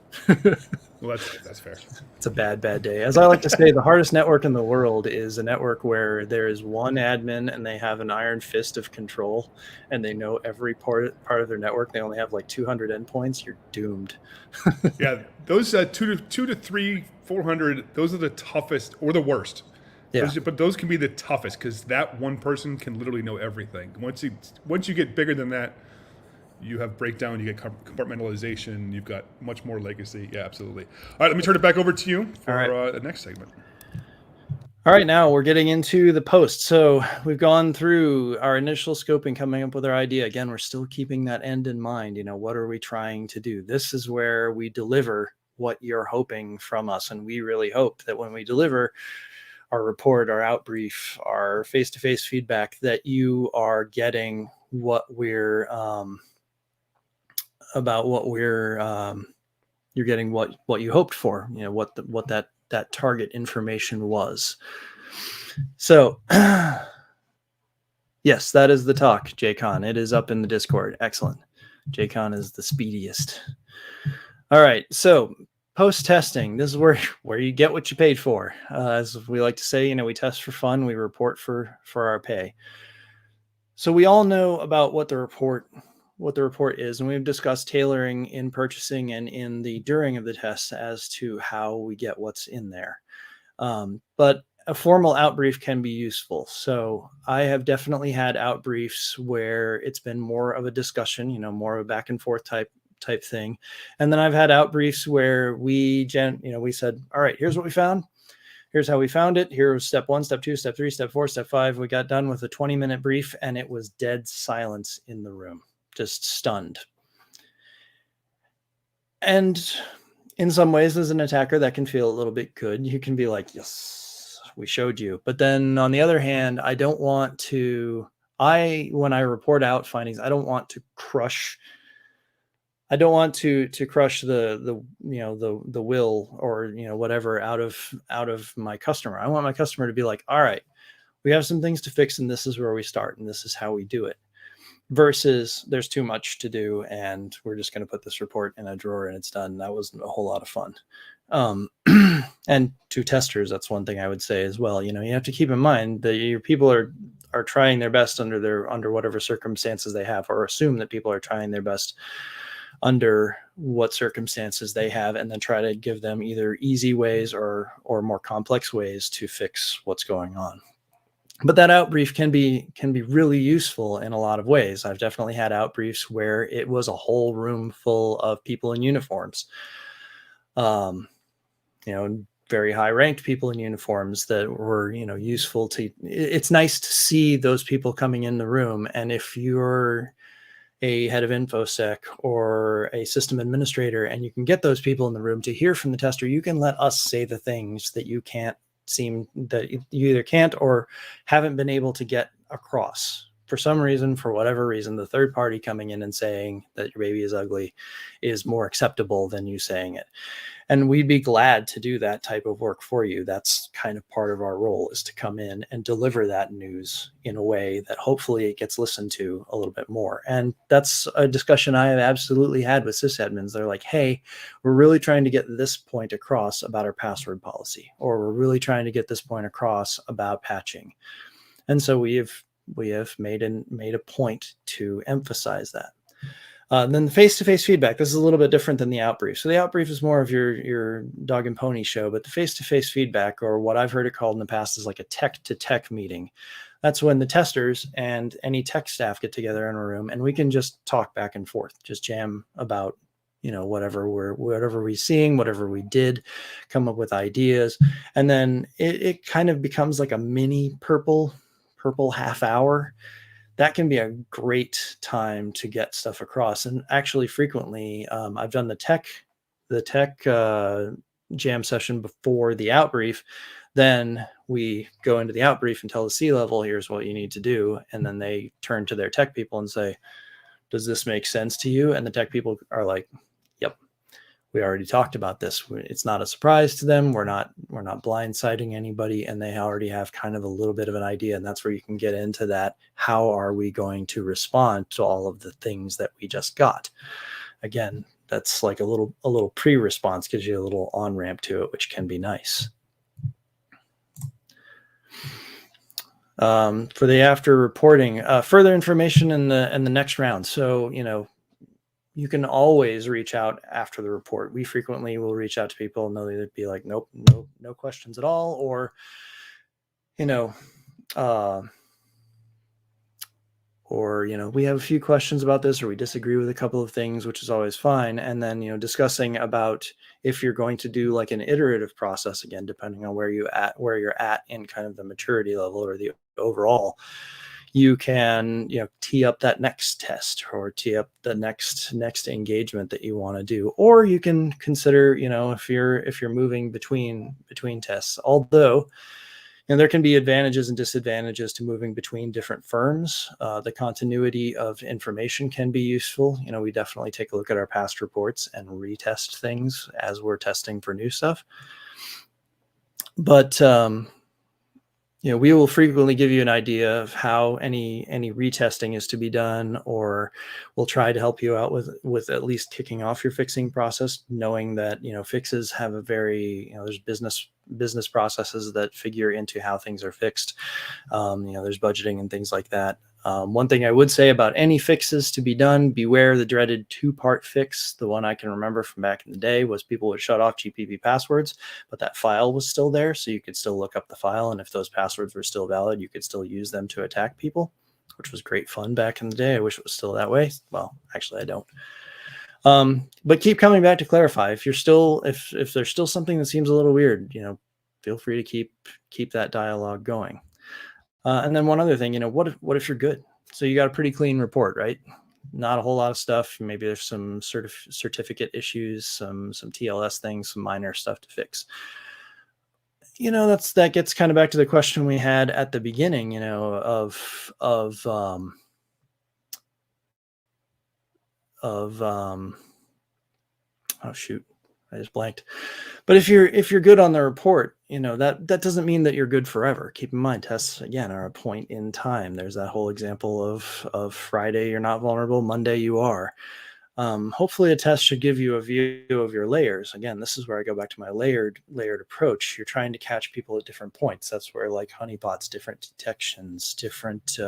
Well, that's fair. It's a bad day. As I like to say, the hardest network in the world is a network where there is one admin and they have an iron fist of control and they know every part of their network. They only have like 200 endpoints. You're doomed. Yeah, those 2 to 3, 400, those are the toughest or the worst. Yeah. But those can be the toughest because that one person can literally know everything. Once you get bigger than that, you have breakdown, you get compartmentalization, you've got much more legacy. Yeah, absolutely. All right, let me turn it back over to you for the next segment. All right, now we're getting into the post. So we've gone through our initial scoping, coming up with our idea. Again, we're still keeping that end in mind. What are we trying to do? This is where we deliver what you're hoping from us. And we really hope that when we deliver our report, our outbrief, our face-to-face feedback, that you are getting what we're you're getting what you hoped for, what that target information was. So yes, that is the talk, JCon. It is up in the Discord. Excellent. JCon is the speediest. All right, so post-testing, this is where you get what you paid for. As we like to say, we test for fun, we report for our pay. So we all know about what the report is, and we've discussed tailoring in purchasing and in the during of the tests as to how we get what's in there. But a formal outbrief can be useful. So I have definitely had outbriefs where it's been more of a discussion, more of a back and forth type thing. And then I've had outbriefs where we said, all right, here's what we found. Here's how we found it. Here was step 1, step 2, step 3, step 4, step 5. We got done with a 20-minute brief and it was dead silence in the room, just stunned. And in some ways, as an attacker, that can feel a little bit good. You can be like, yes, we showed you. But then on the other hand, I don't want to, when I report out findings, I don't want to crush the will or whatever out of my customer. I want my customer to be like, all right, we have some things to fix, and this is where we start, and this is how we do it. Versus there's too much to do, and we're just going to put this report in a drawer and it's done. That wasn't a whole lot of fun. And to testers, that's one thing I would say as well. You have to keep in mind that your people are trying their best under whatever circumstances they have, or assume that people are trying their best under what circumstances they have, and then try to give them either easy ways or more complex ways to fix what's going on. But that outbrief can be really useful in a lot of ways. I've definitely had outbriefs where it was a whole room full of people in uniforms, very high ranked people in uniforms that were, useful to. It's nice to see those people coming in the room. And if you're a head of InfoSec or a system administrator, and you can get those people in the room to hear from the tester, you can let us say the things that you either can't or haven't been able to get across for some reason. For whatever reason, the third party coming in and saying that your baby is ugly is more acceptable than you saying it. And we'd be glad to do that type of work for you. That's kind of part of our role, is to come in and deliver that news in a way that hopefully it gets listened to a little bit more. And that's a discussion I have absolutely had with sysadmins. They're like, hey, we're really trying to get this point across about our password policy, or we're really trying to get this point across about patching. And so we have made a point to emphasize that. Then the face-to-face feedback, this is a little bit different than the outbrief. So the outbrief is more of your dog and pony show, but the face-to-face feedback, or what I've heard it called in the past, is like a tech-to-tech meeting. That's when the testers and any tech staff get together in a room, and we can just talk back and forth, just jam about whatever we're seeing, whatever we did, come up with ideas. And then it kind of becomes like a mini purple half hour. That can be a great time to get stuff across. And actually frequently, I've done the tech jam session before the outbrief. Then we go into the outbrief and tell the C-level, here's what you need to do. And then they turn to their tech people and say, does this make sense to you? And the tech people are like, yep, we already talked about this. It's not a surprise to them. We're not blindsiding anybody, and they already have kind of a little bit of an idea. And that's where you can get into that. How are we going to respond to all of the things that we just got? Again, that's like a little pre-response, gives you a little on-ramp to it, which can be nice. For the after reporting, further information in the next round. So, you can always reach out after the report. We frequently will reach out to people and they'll either be like, nope, no questions at all. Or, we have a few questions about this, or we disagree with a couple of things, which is always fine. And then, discussing about if you're going to do like an iterative process, again, depending on where you're at in kind of the maturity level or the overall, you can, tee up that next test or tee up the next engagement that you want to do. Or you can consider, if you're moving between tests, although, there can be advantages and disadvantages to moving between different firms. The continuity of information can be useful. We definitely take a look at our past reports and retest things as we're testing for new stuff. But, we will frequently give you an idea of how any retesting is to be done, or we'll try to help you out with at least kicking off your fixing process, knowing that, fixes have a very, there's business processes that figure into how things are fixed. There's budgeting and things like that. One thing I would say about any fixes to be done, beware the dreaded 2-part fix. The one I can remember from back in the day was people would shut off GPP passwords, but that file was still there. So you could still look up the file. And if those passwords were still valid, you could still use them to attack people, which was great fun back in the day. I wish it was still that way. Well, actually I don't. But keep coming back to clarify. If there's still something that seems a little weird, feel free to keep that dialogue going. And then one other thing, what if you're good? So you got a pretty clean report, right? not a whole lot of stuff. Maybe there's some certificate issues, some TLS things, some minor stuff to fix. That gets kind of back to the question we had at the beginning, oh shoot, I just blanked. But if you're good on the report, that doesn't mean that you're good forever. Keep in mind, tests again are a point in time. There's that whole example of Friday you're not vulnerable, Monday you are. Hopefully a test should give you a view of your layers. Again, this is where I go back to my layered approach. You're trying to catch people at different points. That's where, like honeypots, different detections, different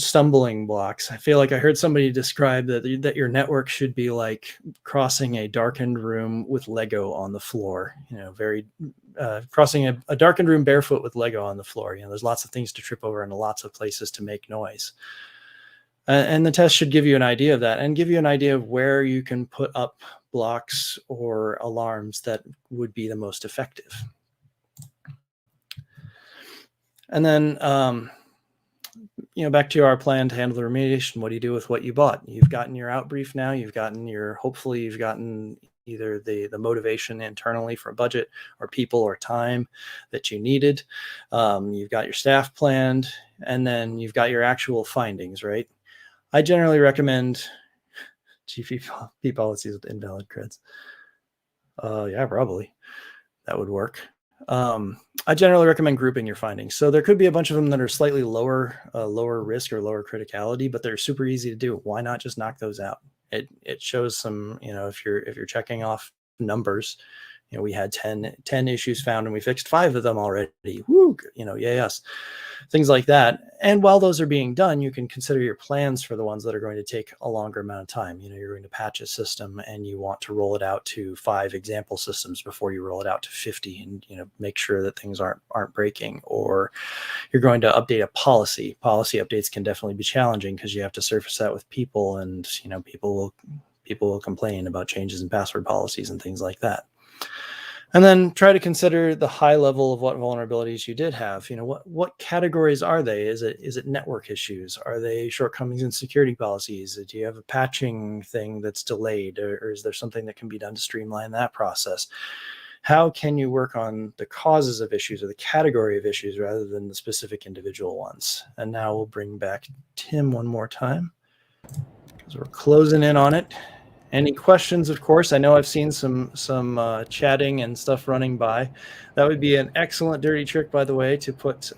stumbling blocks. I feel like I heard somebody describe that your network should be like crossing a darkened room with Lego on the floor, crossing a darkened room barefoot with Lego on the floor. There's lots of things to trip over and lots of places to make noise. And the test should give you an idea of that and give you an idea of where you can put up blocks or alarms that would be the most effective. And then, back to our plan to handle the remediation. What do you do with what you bought? You've gotten your out brief now. Hopefully you've gotten either the motivation internally for a budget or people or time that you needed. You've got your staff planned, and then you've got your actual findings, right? I generally recommend GP policies with invalid creds. Yeah, probably that would work. I generally recommend grouping your findings. So there could be a bunch of them that are slightly lower risk or lower criticality, but they're super easy to do. Why not just knock those out? It shows some, if you're checking off numbers, we had 10 issues found and we fixed 5 of them already. Woo, yes, things like that. And while those are being done, you can consider your plans for the ones that are going to take a longer amount of time. You're going to patch a system and you want to roll it out to 5 example systems before you roll it out to 50 and, make sure that things aren't breaking. Or you're going to update a policy. Policy updates can definitely be challenging because you have to surface that with people, and, people will complain about changes in password policies and things like that. And then try to consider the high level of what vulnerabilities you did have. What categories are they? Is it network issues? Are they shortcomings in security policies? Do you have a patching thing that's delayed, or is there something that can be done to streamline that process? How can you work on the causes of issues or the category of issues rather than the specific individual ones? And now we'll bring back Tim one more time because we're closing in on it. Any questions, of course? I know I've seen some chatting and stuff running by. That would be an excellent dirty trick, by the way, to put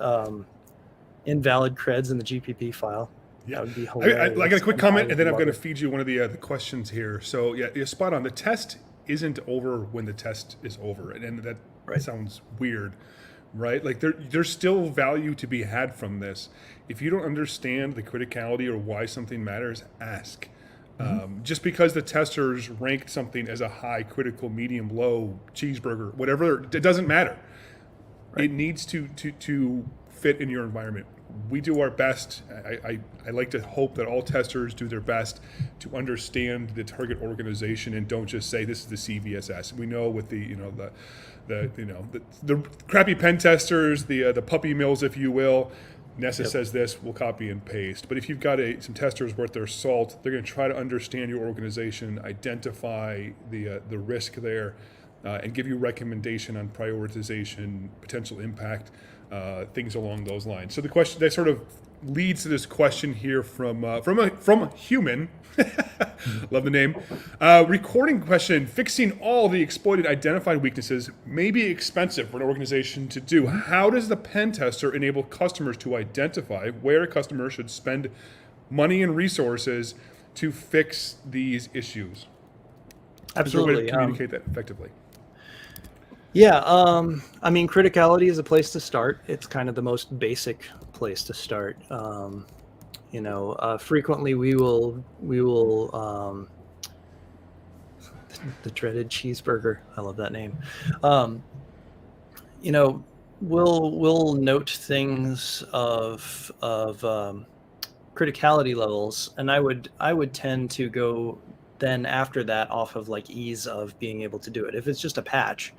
invalid creds in the GPP file. Yeah. That would be hilarious. I got a quick comment, and then I'm going to feed you one of the questions here. So, yeah, you're spot on. The test isn't over when the test is over. And that sounds weird, right? Like there's still value to be had from this. If you don't understand the criticality or why something matters, ask. Just because the testers ranked something as a high, critical, medium, low, cheeseburger, whatever, it doesn't matter. Right. It needs to fit in your environment. We do our best. I like to hope that all testers do their best to understand the target organization and don't just say this is the CVSS. We know with the crappy pen testers, the puppy mills, if you will. Nessa says this, we'll copy and paste. But if you've got some testers worth their salt, they're going to try to understand your organization, identify the risk there, and give you recommendation on prioritization, potential impact, things along those lines. So the question that sort of leads to this question here from a human. Love the name. Recording question: fixing all the exploited identified weaknesses may be expensive for an organization to do. How does the pen tester enable customers to identify where a customer should spend money and resources to fix these issues? Absolutely. Is there a way to communicate that effectively? Yeah, criticality is a place to start. It's kind of the most basic place to start. Frequently we will the dreaded cheeseburger. I love that name. We'll note things of criticality levels, and I would tend to go then after that off of like ease of being able to do it. If it's just a patch,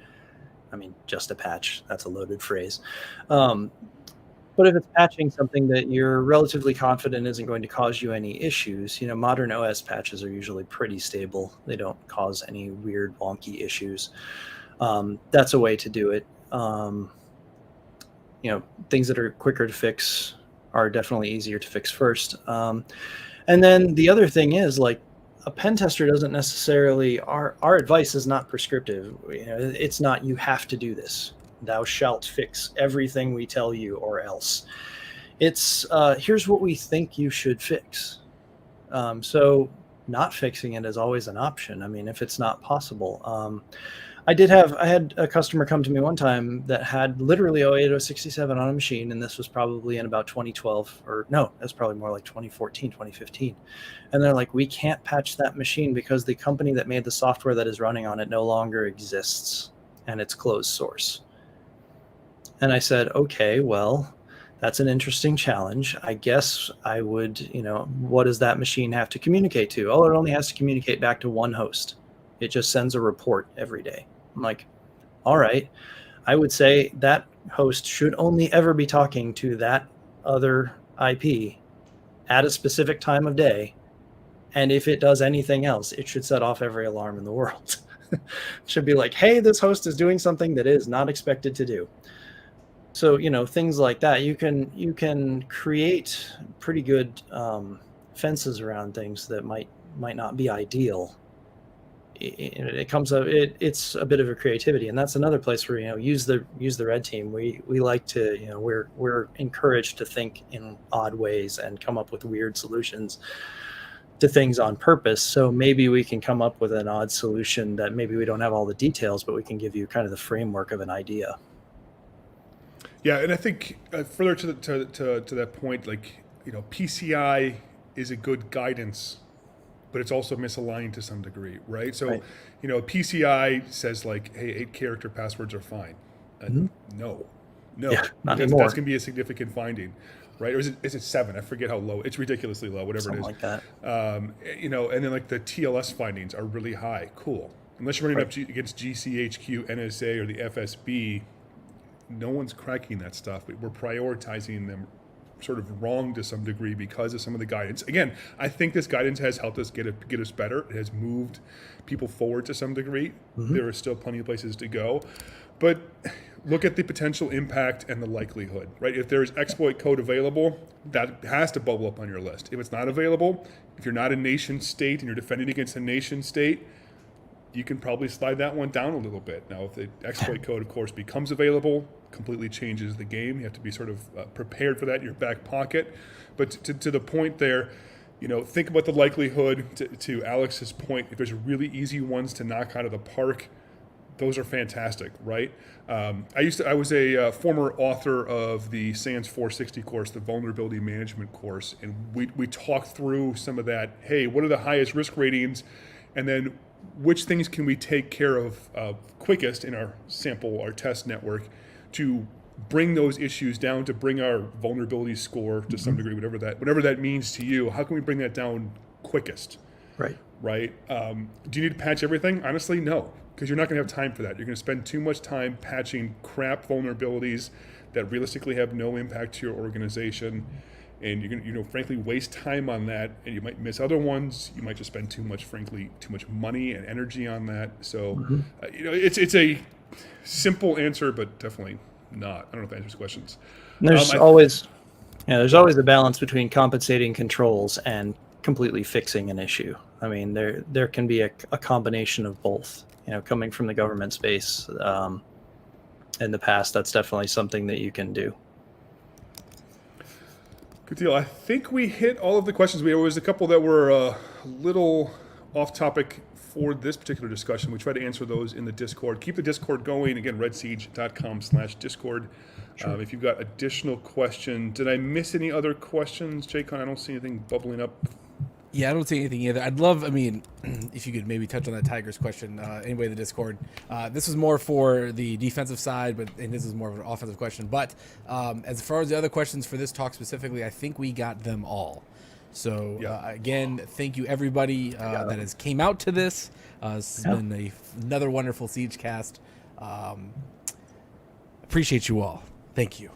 that's a loaded phrase. But But if it's patching something that you're relatively confident isn't going to cause you any issues, modern OS patches are usually pretty stable. They don't cause any weird, wonky issues. That's a way to do it. Things that are quicker to fix are definitely easier to fix first. And then the other thing is, like, a pen tester doesn't necessarily, our advice is not prescriptive. It's not, you have to do this. Thou shalt fix everything we tell you or else. It's, here's what we think you should fix. So not fixing it is always an option. I mean, if it's not possible. I had a customer come to me one time that had literally 08067 on a machine, and this was probably in about 2012, or no, that's probably more like 2014, 2015. And they're like, we can't patch that machine because the company that made the software that is running on it no longer exists, and it's closed source. And I said, okay, well, that's an interesting challenge. I guess I would, what does that machine have to communicate to? Oh, it only has to communicate back to one host. It just sends a report every day. I'm like, all right. I would say that host should only ever be talking to that other IP at a specific time of day. And if it does anything else, it should set off every alarm in the world. It should be like, hey, this host is doing something that is not expected to do. So, things like that, you can create pretty good fences around things that might not be ideal. It's a bit of a creativity, and that's another place where use the red team. We like to we're encouraged to think in odd ways and come up with weird solutions to things on purpose. So maybe we can come up with an odd solution that maybe we don't have all the details, but we can give you kind of the framework of an idea. Yeah, and I think further to that point, like PCI is a good guidance, but it's also misaligned to some degree, right? So, Right. PCI says like, hey, 8-character passwords are fine. No, Yeah, not that's anymore. going to be a significant finding, right? Or is it 7? I forget how low. It's ridiculously low, whatever Something it is. like that. And then like the TLS findings are really high. Cool. Unless you're running up against GCHQ, NSA, or the FSB, no one's cracking that stuff. We're prioritizing them sort of wrong to some degree because of some of the guidance. Again, I think this guidance has helped us get us better. It has moved people forward to some degree. There are still plenty of places to go, but look at the potential impact and the likelihood, right? If there's exploit code available, that has to bubble up on your list. If it's not available, if you're not a nation state and you're defending against a nation state, you can probably slide that one down a little bit. Now, if the exploit code, of course, becomes available, completely changes the game. You have to be sort of prepared for that in your back pocket. But to the point there, think about the likelihood. To Alex's point, if there's really easy ones to knock out of the park, those are fantastic, right? I was a former author of the SANS 460 course, the vulnerability management course, and we talked through some of that. Hey, what are the highest risk ratings? And then which things can we take care of quickest in our test network to bring those issues down, to bring our vulnerability score to some degree, whatever that means to you. How can we bring that down quickest? Right. Do you need to patch everything? Honestly, no, because you're not going to have time for that. You're going to spend too much time patching crap vulnerabilities that realistically have no impact to your organization. And you're going to, frankly, waste time on that, and you might miss other ones. You might just spend too much money and energy on that. So, it's a simple answer, but definitely not. I don't know if that answers questions. There's always a balance between compensating controls and completely fixing an issue. I mean, there can be a combination of both. Coming from the government space in the past, that's definitely something that you can do. Good deal. I think we hit all of the questions. There was a couple that were a little off topic for this particular discussion. We try to answer those in the Discord. Keep the Discord going. Again, redsiege.com/Discord. Sure. If you've got additional questions. Did I miss any other questions, Jaycon? I don't see anything bubbling up. Yeah, I don't see anything either. If you could maybe touch on that Tigers question, anybody in the Discord. This was more for the defensive side, and this is more of an offensive question. But as far as the other questions for this talk specifically, I think we got them all. So, again, thank you, everybody that has came out to this. This has been another wonderful SiegeCast. Appreciate you all. Thank you.